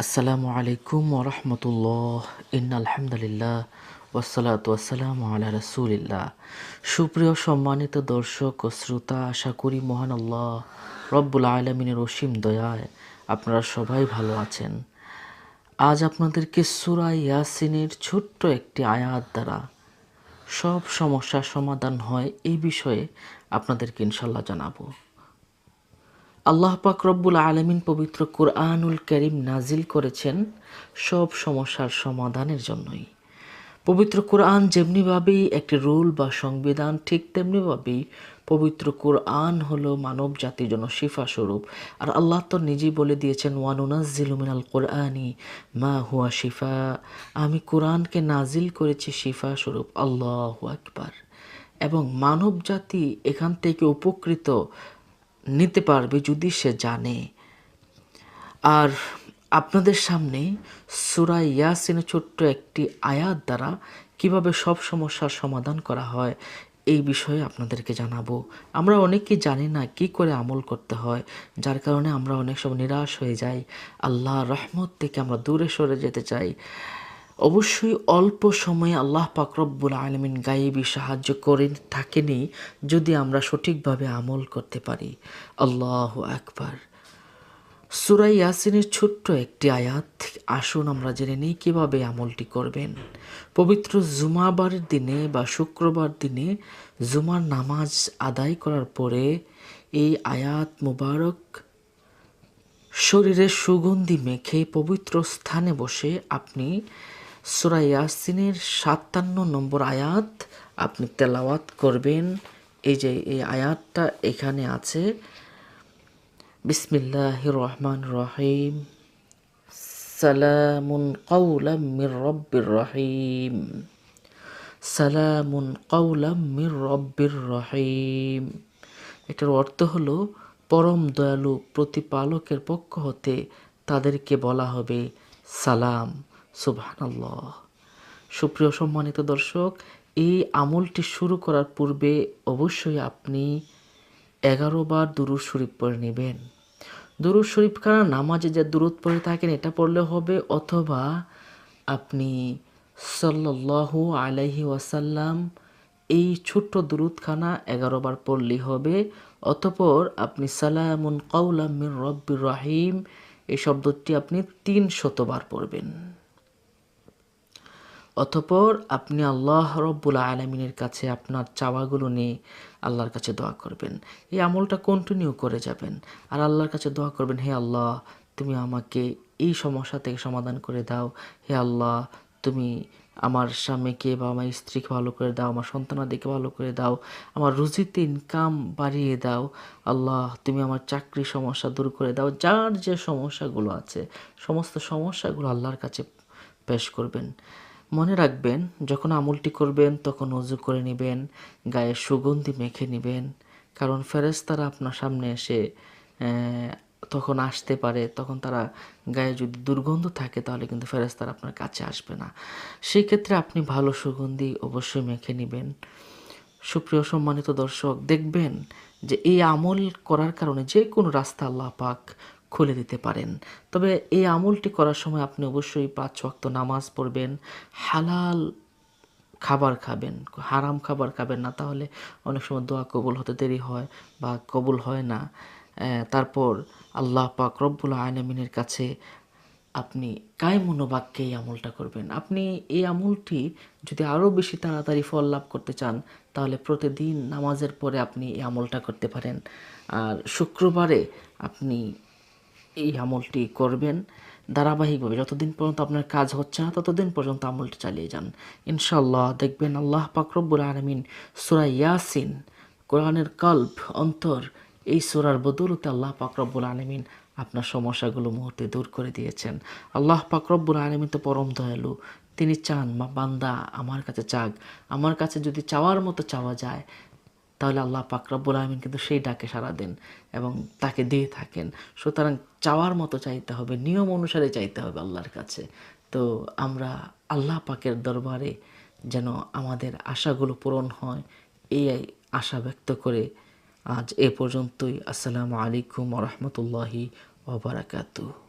আসসালামু আলাইকুম ওরহমতুল্লাহ। ইন্নাল হামদুলিল্লাহ ওয়াসসালাতু ওয়াসসালামু আলা রাসূলিল্লাহ। সুপ্রিয় সম্মানিত দর্শক ও শ্রোতা, আশা করি মহান আল্লাহ রব্বুল আলামিনের অসীম দয়ায় আপনারা সবাই ভালো আছেন। আজ আপনাদেরকে সূরা ইয়াসিনের ছোট্ট একটি আয়াত দ্বারা সব সমস্যার সমাধান হয় এই বিষয়ে আপনাদেরকে ইনশাল্লাহ জানাবো। আল্লাহ পাক রব্বুল আলামিন পবিত্র কুরআনুল কারীম নাজিল করেছেন সব সমস্যার সমাধানের জন্যই। পবিত্র কুরআন যেমনিভাবেই একটি রুল বা সংবিধান, ঠিক তেমনিভাবেই পবিত্র কুরআন হলো মানব জাতির জন্য শিফা স্বরূপ। আর আল্লাহ তো নিজেই বলে দিয়েছেন, ওয়ানুনাজ্জিলু মিনাল কুরআনি মা হুয়া শিফা, আমি কুরআনকে নাজিল করেছি শিফা স্বরূপ। আল্লাহু আকবার। এবং মানব জাতি এখান থেকে উপকৃত নিতে পারবে যদি সে জানে। আর আপনাদের সামনে সূরা ইয়াসিনের ছোট্ট একটি আয়াত দ্বারা কিভাবে সব সমস্যার সমাধান করা হয় এই বিষয়ে আপনাদেরকে জানাবো। আমরা অনেকেই জানি না কি করে আমল করতে হয়, যার কারণে আমরা অনেক সময় নিরাশ হয়ে যাই, আল্লাহর রহমত থেকে আমরা দূরে সরে যেতে চাই। অবশ্যই অল্প সময়ে আল্লাহ পাক রব্বুল আলামিন গায়েবী সাহায্য করে থাকেনি যদি আমরা সঠিকভাবে আমল করতে পারি। আল্লাহু আকবার। সূরা ইয়াসিনের ছোট্ট একটি আয়াত, আসুন আমরা জেনে নিই কিভাবে আমলটি করবেন। পবিত্র জুমাবারের দিনে বা শুক্রবার দিনে জুমার নামাজ আদায় করার পরে এই আয়াত মুবারক শরীরে সুগন্ধি মেখে পবিত্র স্থানে বসে আপনি সূরা ইয়াসিনের ৫৭ নম্বর আয়াত আপনি তেলাওয়াত করবেন। এই যে এই আয়াতটা এখানে আছে, বিসমিল্লাহির রহমানির রহিম, সালামুন কাওলাম মির রব্বির রহিম, সালামুন কাওলাম মির রব্বির রহিম। এটার অর্থ হলো পরম দয়ালু প্রতিপালকের পক্ষ হতে তাদেরকে বলা হবে সালাম। সুবহানাল্লাহ। সুপ্রিয় সম্মানিত দর্শক, এই আমলটি শুরু করার পূর্বে অবশ্যই আপনি 11 বার দুরূদ শরীফ পড়ে নেবেন। দুরূদ শরীফ খানা নামাজে যে দুরূদ পড়ে থাকেন এটা পড়লে হবে, অথবা আপনি সাল্লাল্লাহু আলাইহি ওয়াসাল্লাম এই ছোট্ট দুরূদখানা 11 বার পড়লেই হবে। অতঃপর আপনি সালামুন কাওলাম মির রব্বির রহিম এই শব্দটি আপনি ৩০০ বার পড়বেন। অতঃপর আপনি আল্লাহ রব্বুল আলামিনের কাছে আপনার চাওয়াগুলো নিয়ে আল্লাহর কাছে দোয়া করবেন। এই আমলটা কন্টিনিউ করে যাবেন আর আল্লাহর কাছে দোয়া করবেন, হে আল্লাহ, তুমি আমাকে এই সমস্যা থেকে সমাধান করে দাও। হে আল্লাহ, তুমি আমার স্বামীকে বা আমার স্ত্রীকে ভালো করে দাও, আমার সন্তানাদিকে ভালো করে দাও, আমার রুজিতে ইনকাম বাড়িয়ে দাও। আল্লাহ, তুমি আমার চাকরির সমস্যা দূর করে দাও। যার যে সমস্যাগুলো আছে সমস্ত সমস্যাগুলো আল্লাহর কাছে পেশ করবেন। মনে রাখবেন, যখন আমলটি করবেন তখন ওযু করে নেবেন, গায়ে সুগন্ধি মেখে নেবেন, কারণ ফেরেশতারা আপনার সামনে এসে তখন আসতে পারে। তখন তারা গায়ে যদি দুর্গন্ধ থাকে তাহলে কিন্তু ফেরেশতারা আপনার কাছে আসবে না। সেই ক্ষেত্রে আপনি ভালো সুগন্ধি অবশ্যই মেখে নেবেন। সুপ্রিয় সম্মানিত দর্শক, দেখবেন যে এই আমল করার কারণে যে কোনো রাস্তা আল্লাহ পাক খুলে দিতে পারেন। তবে এই আমলটি করার সময় আপনি অবশ্যই ৫ ওয়াক্ত নামাজ পড়বেন, হালাল খাবার খাবেন, হারাম খাবার খাবেন না, তাহলে অনেক সময় দোয়া কবুল হতে দেরি হয় বা কবুল হয় না। তারপর আল্লাহ পাক রব্বুল আলামিনের কাছে আপনি কায়মনোবাক্যে এই আমলটা করবেন। আপনি এই আমলটি যদি আরও বেশি তাড়াতাড়ি ফল লাভ করতে চান তাহলে প্রতিদিন নামাজের পরে আপনি এই আমলটা করতে পারেন। আর শুক্রবারে আপনি এই আমলটি করবেন ধারাবাহিকভাবে। যতদিন পর্যন্ত আপনার কাজ হচ্ছে না ততদিন পর্যন্ত আমলটি চালিয়ে যান। ইনশাআল্লাহ দেখবেন আল্লাহ পাক রব্বুল আলামিন সূরা ইয়াসিন, কোরআনের কল্ব, অন্তর, এই সূরার বদৌলতে আল্লাহ পাক রব্বুল আলামিন আপনার সমস্যাগুলো মুহূর্তে দূর করে দিয়েছেন। আল্লাহ পাক রব্বুল আলামিন তো পরম দয়ালু। তিনি চান বান্দা আমার কাছে চাক। আমার কাছে যদি চাওয়ার মতো চাওয়া যায় তাহলে আল্লাহ পাক রব্বুল আলামিন কিন্তু সেই ডাকে সাড়া দেন এবং তাকে দিয়ে থাকেন। সুতরাং চাওয়ার মতো চাইতে হবে, নিয়ম অনুসারে চাইতে হবে আল্লাহর কাছে। তো আমরা আল্লাহ পাকের দরবারে যেন আমাদের আশাগুলো পূরণ হয় এই আশা ব্যক্ত করে আজ এ পর্যন্তই। আসসালামু আলাইকুম ওয়া রাহমাতুল্লাহি ওয়া বারাকাতুহু।